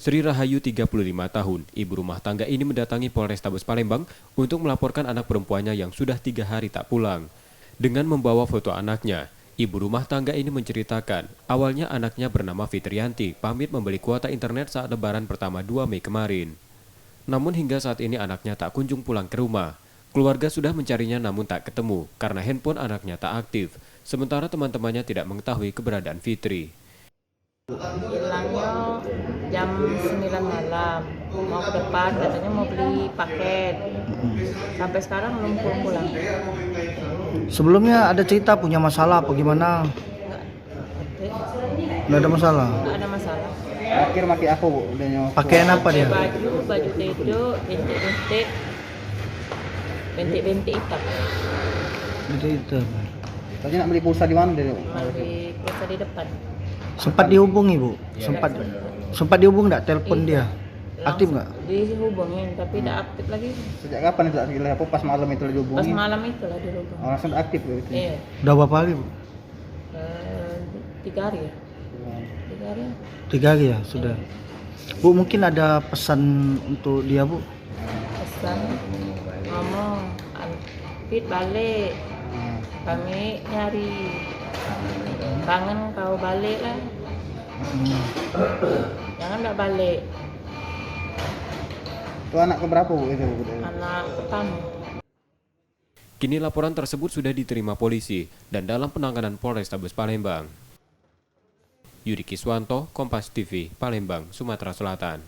Sri Rahayu 35 tahun, ibu rumah tangga ini mendatangi Polrestabes Palembang untuk melaporkan anak perempuannya yang sudah 3 hari tak pulang. Dengan membawa foto anaknya, ibu rumah tangga ini menceritakan, awalnya anaknya bernama Fitrianti pamit membeli kuota internet saat lebaran pertama 2 Mei kemarin. Namun hingga saat ini anaknya tak kunjung pulang ke rumah. Keluarga sudah mencarinya namun tak ketemu karena handphone anaknya tak aktif, sementara teman-temannya tidak mengetahui keberadaan Fitri. Hilangnya jam 9 malam, mau ke depan katanya mau beli paket. Sampai sekarang belum pulang. Sebelumnya ada cerita punya masalah apa gimana? Nggak ada masalah. Nggak ada masalah. Akhir maki aku bu, udah nyok. Pakaian apa dia? Baju tejo, bentik hitam. Itu. Tadi nak beli pulsa di mana dia? Di pulsa di depan. Sempat dihubungi bu? Sempat dihubung nggak? Telepon dia? Aktif nggak? Dihubungin tapi tidak aktif lagi. Sejak kapan itu aktif? Apa pas malam itu dihubungi? Pas malam itulah dihubungin. Oh, langsung aktif gitu. Iya. Udah berapa hari bu? 3 hari ya. 3 hari. 3 hari ya sudah. Bu mungkin ada pesan untuk dia bu? Pesan ngomong, Fit balik. Kami nyari. Kangen kau balik lah. Jangan nggak balik. Itu anak keberapa bu itu? Anak pertama. Kini laporan tersebut sudah diterima polisi dan dalam penanganan Polrestabes Palembang. Yudi Kiswanto, Kompas TV, Palembang, Sumatera Selatan.